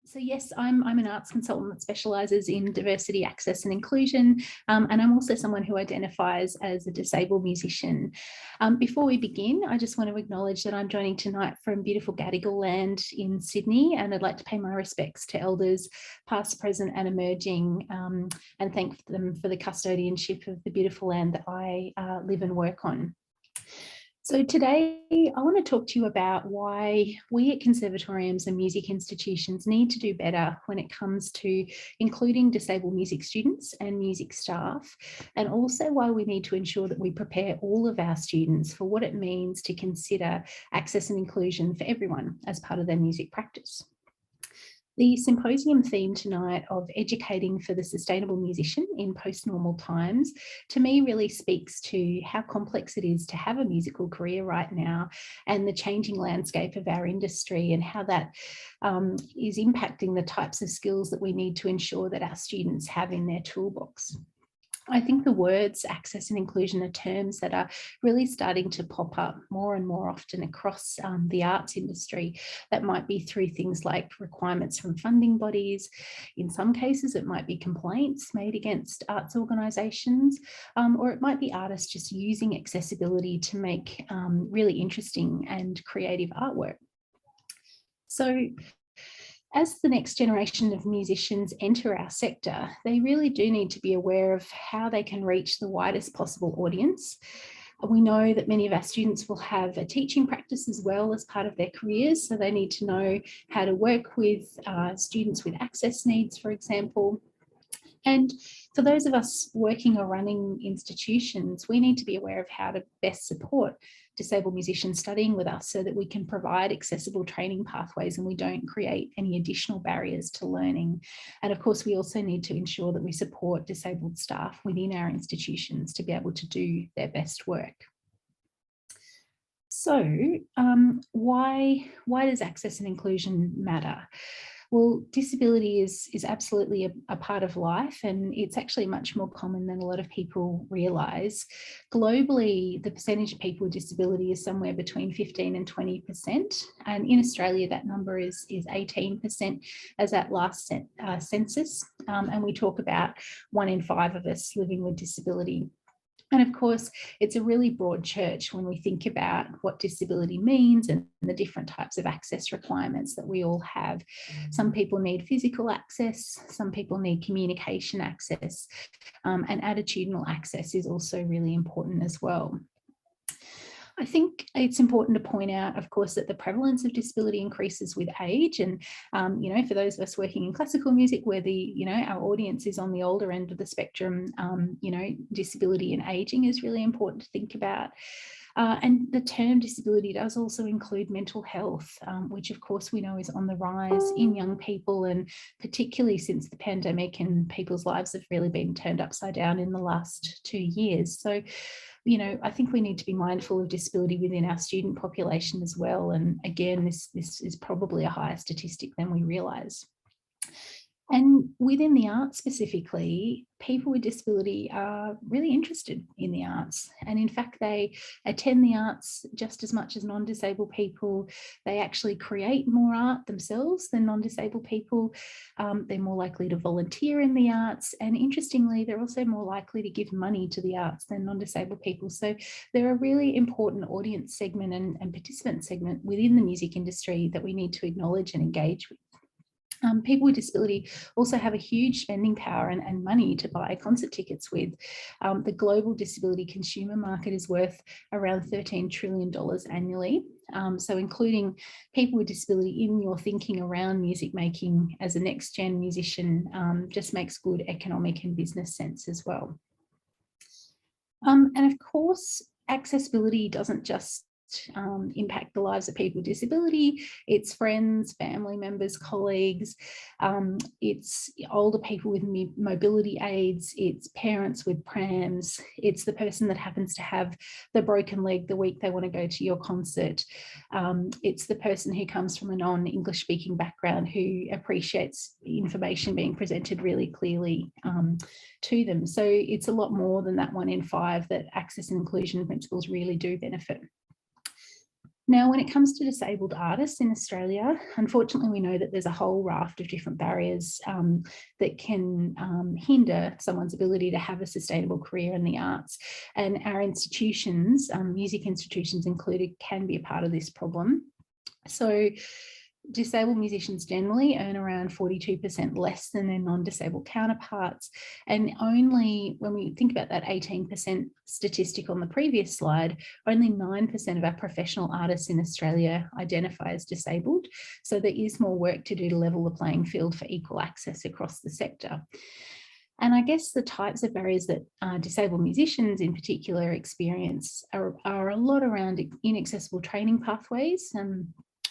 So yes, I'm an arts consultant that specialises in diversity, access and inclusion, and I'm also someone who identifies as a disabled musician. Before we begin, I just want to acknowledge that I'm joining tonight from beautiful Gadigal land in Sydney, and I'd like to pay my respects to elders past, present and emerging, and thank them for the custodianship of the beautiful land that I live and work on. So today I want to talk to you about why we at conservatoriums and music institutions need to do better when it comes to including disabled music students and music staff, and also why we need to ensure that we prepare all of our students for what it means to consider access and inclusion for everyone as part of their music practice. The symposium theme tonight of educating for the sustainable musician in post-normal times, to me really speaks to how complex it is to have a musical career right now, and the changing landscape of our industry, and how that is impacting the types of skills that we need to ensure that our students have in their toolbox. I think the words access and inclusion are terms that are really starting to pop up more and more often across the arts industry. That might be through things like requirements from funding bodies. In some cases, it might be complaints made against arts organisations, or it might be artists just using accessibility to make really interesting and creative artwork. So, as the next generation of musicians enter our sector, they really do need to be aware of how they can reach the widest possible audience. We know that many of our students will have a teaching practice as well as part of their careers, so they need to know how to work with students with access needs, for example. And for those of us working or running institutions, we need to be aware of how to best support disabled musicians studying with us, so that we can provide accessible training pathways and we don't create any additional barriers to learning. And of course, we also need to ensure that we support disabled staff within our institutions to be able to do their best work. So why does access and inclusion matter? Well, disability is absolutely a part of life, and it's actually much more common than a lot of people realise. Globally, the percentage of people with disability is somewhere between 15 and 20%, and in Australia that number is 18% as at last census, and we talk about 1 in 5 of us living with disability. And of course, it's a really broad church when we think about what disability means and the different types of access requirements that we all have. Some people need physical access, some people need communication access, and attitudinal access is also really important as well. I think it's important to point out, of course, that the prevalence of disability increases with age. And, for those of us working in classical music where our audience is on the older end of the spectrum, disability and aging is really important to think about. And the term disability does also include mental health, which of course we know is on the rise in young people, and particularly since the pandemic, and people's lives have really been turned upside down in the last 2 years. So, I think we need to be mindful of disability within our student population as well. And again, this is probably a higher statistic than we realise. And within the arts specifically, people with disability are really interested in the arts. And in fact, they attend the arts just as much as non-disabled people. They actually create more art themselves than non-disabled people. They're more likely to volunteer in the arts. And interestingly, they're also more likely to give money to the arts than non-disabled people. So they're a really important audience segment and participant segment within the music industry that we need to acknowledge and engage with. People with disability also have a huge spending power and money to buy concert tickets with. The global disability consumer market is worth around $13 trillion annually. So including people with disability in your thinking around music making as a next-gen musician just makes good economic and business sense as well. And of course, accessibility doesn't just impact the lives of people with disability. It's friends, family members, colleagues, it's older people with mobility aids, it's parents with prams, it's the person that happens to have the broken leg the week they want to go to your concert, it's the person who comes from a non-English speaking background who appreciates information being presented really clearly to them. So it's a lot more than that 1 in 5 that access and inclusion principles really do benefit. Now, when it comes to disabled artists in Australia, unfortunately, we know that there's a whole raft of different barriers that can hinder someone's ability to have a sustainable career in the arts. And our institutions, music institutions included, can be a part of this problem. So disabled musicians generally earn around 42% less than their non-disabled counterparts. And only when we think about that 18% statistic on the previous slide, only 9% of our professional artists in Australia identify as disabled. So there is more work to do to level the playing field for equal access across the sector. And I guess the types of barriers that disabled musicians in particular experience are a lot around inaccessible training pathways.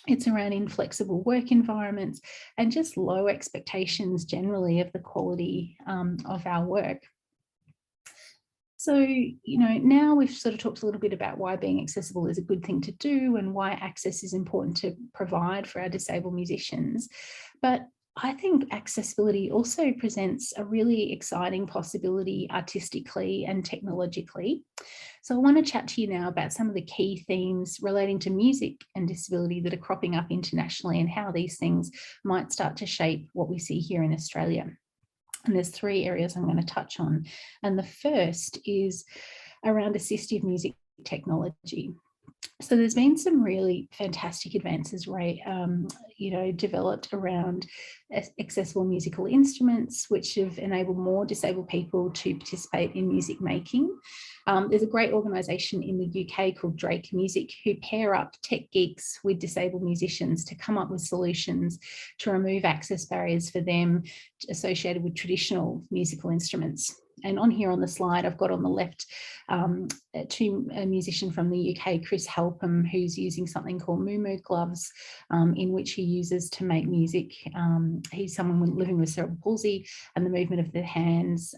It's around inflexible work environments and just low expectations generally of the quality of our work. So, now we've sort of talked a little bit about why being accessible is a good thing to do and why access is important to provide for our disabled musicians. But I think accessibility also presents a really exciting possibility artistically and technologically. So I want to chat to you now about some of the key themes relating to music and disability that are cropping up internationally and how these things might start to shape what we see here in Australia. And there's 3 areas I'm going to touch on. And the first is around assistive music technology. So there's been some really fantastic advances, developed around accessible musical instruments, which have enabled more disabled people to participate in music making. There's a great organisation in the UK called Drake Music who pair up tech geeks with disabled musicians to come up with solutions to remove access barriers for them associated with traditional musical instruments. And on here on the slide, I've got on the left a musician from the UK, Chris Halpam, who's using something called Moo gloves, in which he uses to make music. He's someone living with cerebral palsy, and the movement of the hands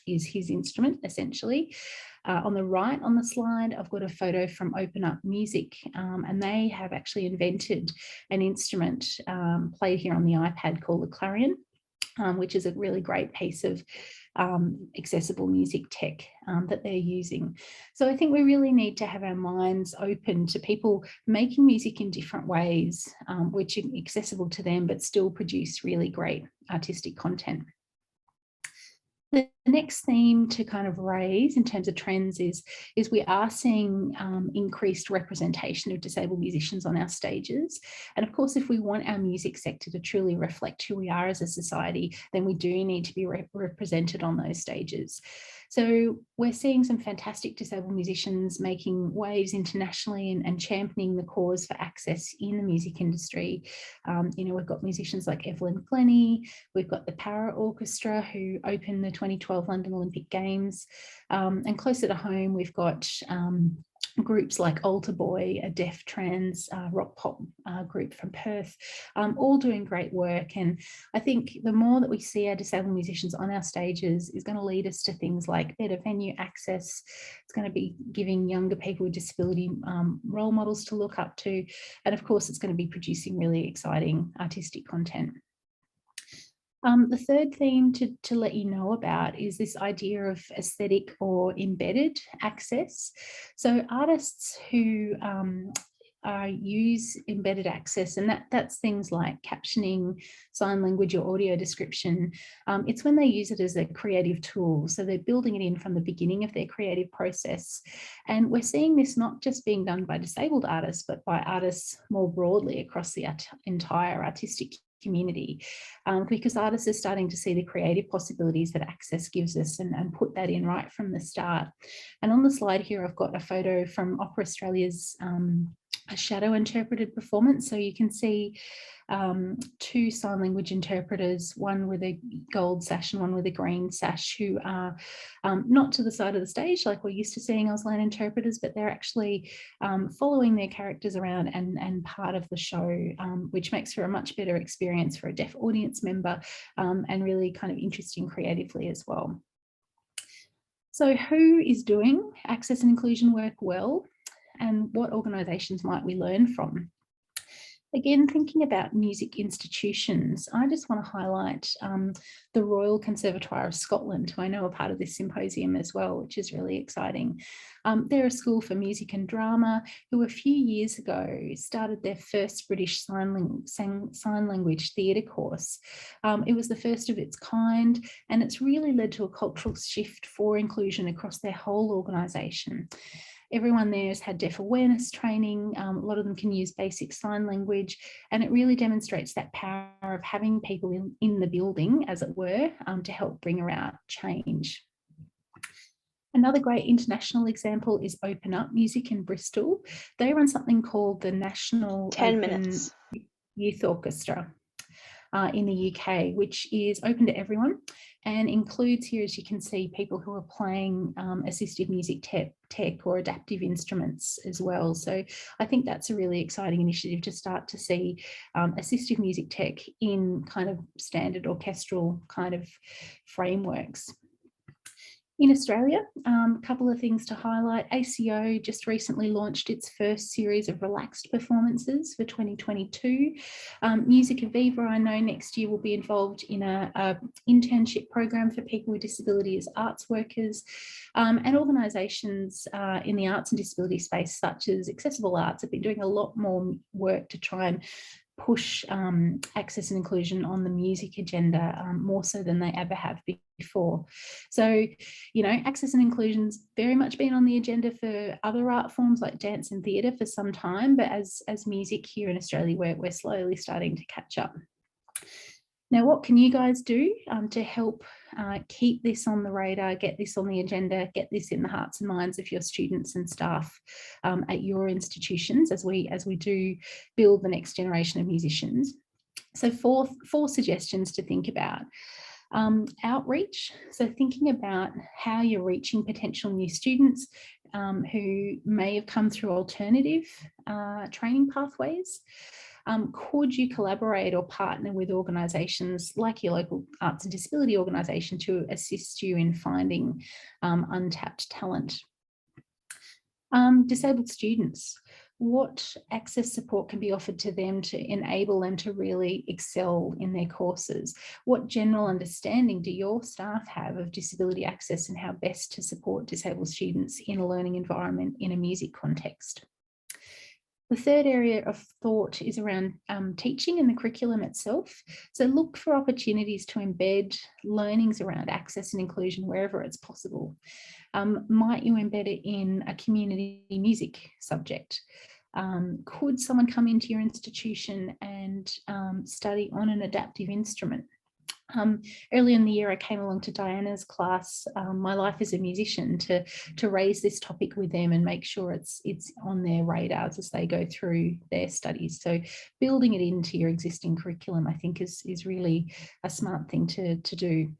is his instrument, essentially. On the right on the slide, I've got a photo from Open Up Music, and they have actually invented an instrument played here on the iPad called the clarion, which is a really great piece of accessible music tech that they're using. So I think we really need to have our minds open to people making music in different ways, which are accessible to them, but still produce really great artistic content. The next theme to kind of raise in terms of trends is we are seeing increased representation of disabled musicians on our stages. And of course, if we want our music sector to truly reflect who we are as a society, then we do need to be represented on those stages. So we're seeing some fantastic disabled musicians making waves internationally and championing the cause for access in the music industry. We've got musicians like Evelyn Glennie, we've got the Para Orchestra who opened the 2012 London Olympic Games, and closer to home we've got groups like Altar Boy, a deaf trans rock pop group from Perth, all doing great work. And I think the more that we see our disabled musicians on our stages is going to lead us to things like better venue access. It's going to be giving younger people with disability role models to look up to. And of course, it's going to be producing really exciting artistic content. The third theme to let you know about is this idea of aesthetic or embedded access. So artists who use embedded access, and that's things like captioning, sign language or audio description. It's when they use it as a creative tool. So they're building it in from the beginning of their creative process. And we're seeing this not just being done by disabled artists, but by artists more broadly across the entire artistic community, because artists are starting to see the creative possibilities that access gives us and put that in right from the start. And on the slide here, I've got a photo from Opera Australia's a shadow interpreted performance. So you can see 2 sign language interpreters, one with a gold sash and one with a green sash, who are not to the side of the stage like we're used to seeing Auslan interpreters, but they're actually following their characters around and part of the show, which makes for a much better experience for a deaf audience member, and really kind of interesting creatively as well. So who is doing access and inclusion work well, and what organisations might we learn from? Again, thinking about music institutions, I just want to highlight the Royal Conservatoire of Scotland, who I know are part of this symposium as well, which is really exciting. They're a school for music and drama who a few years ago started their first British Sign Language theatre course. It was the first of its kind, and it's really led to a cultural shift for inclusion across their whole organisation. Everyone there has had deaf awareness training. A lot of them can use basic sign language, and it really demonstrates that power of having people in the building, as it were, to help bring about change. Another great international example is Open Up Music in Bristol. They run something called the National 10 Open minutes. Youth Orchestra in the UK, which is open to everyone and includes here, as you can see, people who are playing assistive music tech or adaptive instruments as well. So I think that's a really exciting initiative to start to see assistive music tech in kind of standard orchestral kind of frameworks. In Australia, a couple of things to highlight. ACO just recently launched its first series of relaxed performances for 2022. Music Aviva, I know next year will be involved in a internship program for people with disability as arts workers, and organisations in the arts and disability space, such as Accessible Arts, have been doing a lot more work to try and push access and inclusion on the music agenda more so than they ever have before. So, you know, access and inclusion's very much been on the agenda for other art forms like dance and theatre for some time, but as music here in Australia, we're slowly starting to catch up. Now, what can you guys do to help keep this on the radar, get this on the agenda, get this in the hearts and minds of your students and staff at your institutions as we do build the next generation of musicians? So four suggestions to think about. Outreach, so thinking about how you're reaching potential new students who may have come through alternative training pathways. Could you collaborate or partner with organisations like your local arts and disability organisation to assist you in finding untapped talent? Disabled students, what access support can be offered to them to enable them to really excel in their courses? What general understanding do your staff have of disability access and how best to support disabled students in a learning environment in a music context? The third area of thought is around teaching and the curriculum itself. So look for opportunities to embed learnings around access and inclusion wherever it's possible. Might you embed it in a community music subject? Could someone come into your institution and study on an adaptive instrument? Earlier in the year, I came along to Diana's class, My Life as a Musician, to raise this topic with them and make sure it's on their radars as they go through their studies. So building it into your existing curriculum, I think, is really a smart thing to do.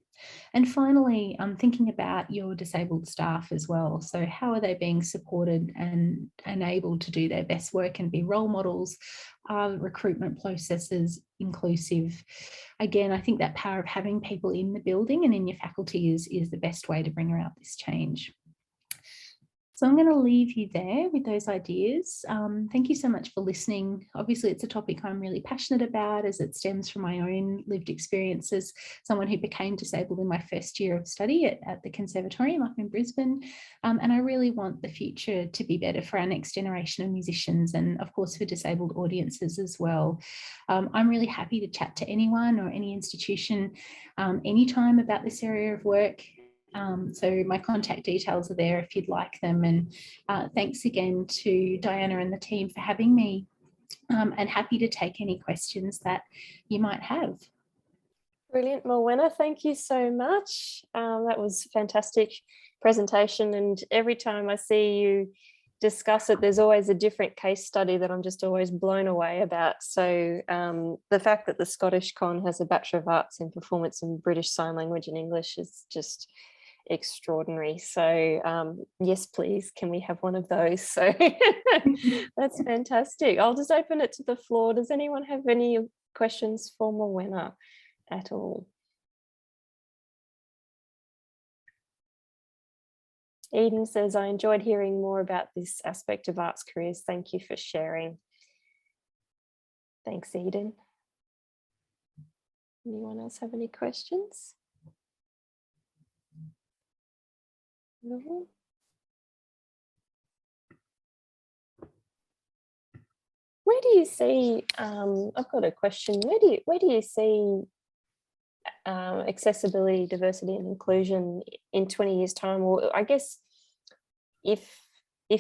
And finally, thinking about your disabled staff as well. So how are they being supported and able to do their best work and be role models? Are recruitment processes inclusive? Again, I think that power of having people in the building and in your faculty is the best way to bring about this change. So I'm going to leave you there with those ideas. Thank you so much for listening. Obviously, it's a topic I'm really passionate about as it stems from my own lived experience as someone who became disabled in my first year of study at the Conservatorium up in Brisbane. And I really want the future to be better for our next generation of musicians and, of course, for disabled audiences as well. I'm really happy to chat to anyone or any institution anytime about this area of work. So my contact details are there if you'd like them. And thanks again to Diana and the team for having me, and happy to take any questions that you might have. Brilliant, Morwenna. Thank you so much. That was a fantastic presentation. And every time I see you discuss it, there's always a different case study that I'm just always blown away about. So the fact that the Scottish Con has a Bachelor of Arts in Performance in British Sign Language and English is just extraordinary. So yes, please, can we have one of those? So that's fantastic. I'll just open it to the floor. Does anyone have any questions for Morwenna at all? Eden says, I enjoyed hearing more about this aspect of arts careers. Thank you for sharing. Thanks, Eden. Anyone else have any questions? No? Where do you see, I've got a question, where do you see accessibility, diversity and inclusion in 20 years time? Or I guess if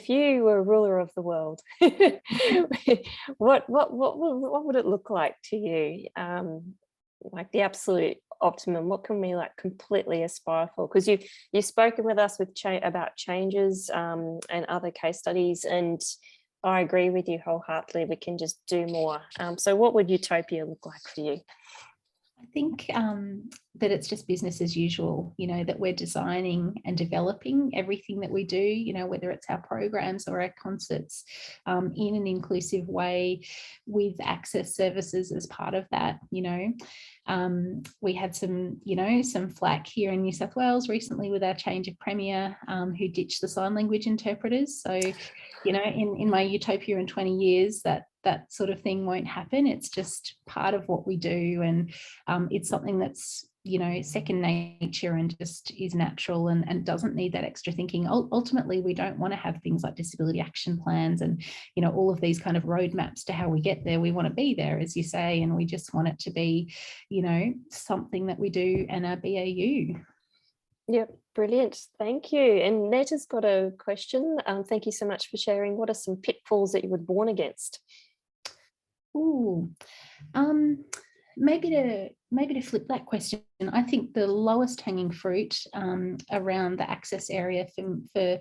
you were ruler of the world, what would it look like to you? Like the absolute optimum, what can we like completely aspire for? Because you've spoken with us about changes and other case studies, and I agree with you wholeheartedly. We can just do more. So what would utopia look like for you? I think that it's just business as usual, that we're designing and developing everything that we do, whether it's our programs or our concerts, in an inclusive way with access services as part of that. We had some flack here in New South Wales recently with our change of premier, who ditched the sign language interpreters. So, in my utopia in 20 years, that sort of thing won't happen. It's just part of what we do, and it's something that's second nature and just is natural and doesn't need that extra thinking. Ultimately, we don't want to have things like disability action plans and all of these kind of roadmaps to how we get there. We want to be there, as you say, and we just want it to be something that we do and our BAU. Yep, brilliant. Thank you. And Neta's got a question. Thank you so much for sharing. What are some pitfalls that you were born against? Ooh, maybe to flip that question, I think the lowest hanging fruit around the access area for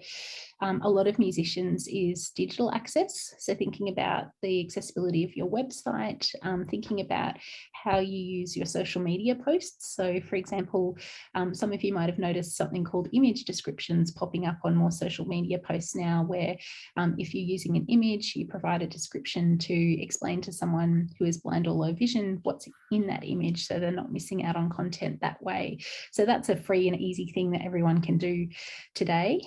a lot of musicians is digital access. So thinking about the accessibility of your website, thinking about how you use your social media posts. So for example, some of you might have noticed something called image descriptions popping up on more social media posts now, where if you're using an image, you provide a description to explain to someone who is blind or low vision what's in that image, so they're not missing out on content that way. So that's a free and easy thing that everyone can do today.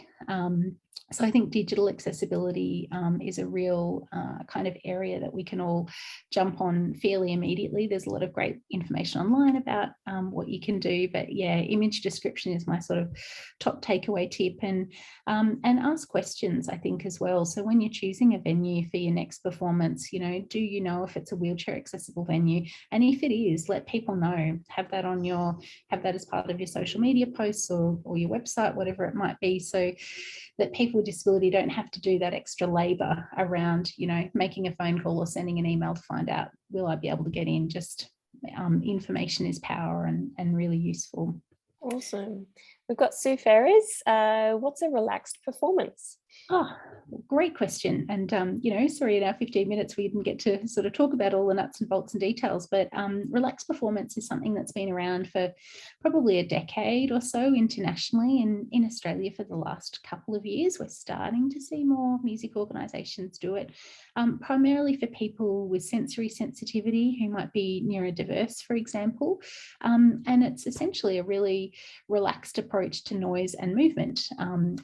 So I think digital accessibility is a real kind of area that we can all jump on fairly immediately. There's a lot of great information online about what you can do, but yeah, image description is my sort of top takeaway tip, and ask questions, I think, as well. So when you're choosing a venue for your next performance, do you know if it's a wheelchair accessible venue? And if it is, let people know. Have that as part of your social media posts or your website, whatever it might be, so that people with disability don't have to do that extra labor around, making a phone call or sending an email to find out, will I be able to get in? Just information is power and really useful. Awesome. We've got Sue Ferris. What's a relaxed performance? Oh, great question. And, sorry, in our 15 minutes, we didn't get to sort of talk about all the nuts and bolts and details, but relaxed performance is something that's been around for probably a decade or so internationally. And in Australia for the last couple of years, we're starting to see more music organisations do it, primarily for people with sensory sensitivity who might be neurodiverse, for example. And it's essentially a really relaxed approach to noise and movement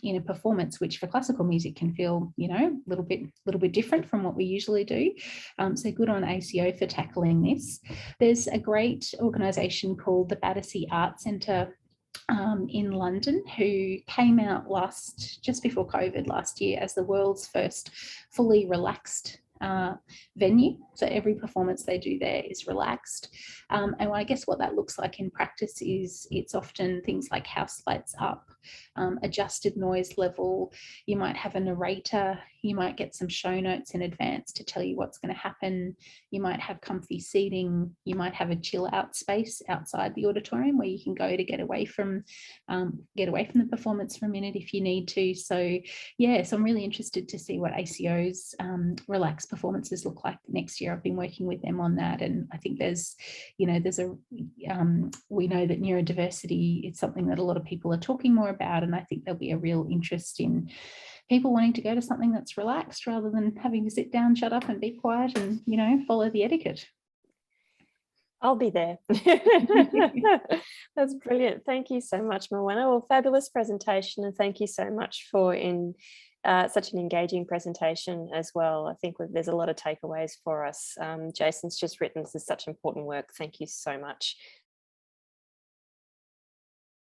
in a performance, which for classical music can feel, a little bit different from what we usually do. So good on ACO for tackling this. There's a great organisation called the Battersea Arts Centre in London, who came out just before COVID last year as the world's first fully relaxed venue. So every performance they do there is relaxed. And I guess what that looks like in practice is it's often things like house lights up, adjusted noise level. You might have a narrator. You might get some show notes in advance to tell you what's going to happen. You might have comfy seating. You might have a chill out space outside the auditorium where you can go to get away from the performance for a minute if you need to. So yeah, so I'm really interested to see what ACO's relaxed performances look like next year. I've been working with them on that, and I think we know that neurodiversity is something that a lot of people are talking more about, and I think there'll be a real interest in people wanting to go to something that's relaxed rather than having to sit down, shut up and be quiet and, follow the etiquette. I'll be there. That's brilliant. Thank you so much, Morwenna. Well, fabulous presentation, and thank you so much for such an engaging presentation as well. I think there's a lot of takeaways for us. Jason's just written, this is such important work. Thank you so much.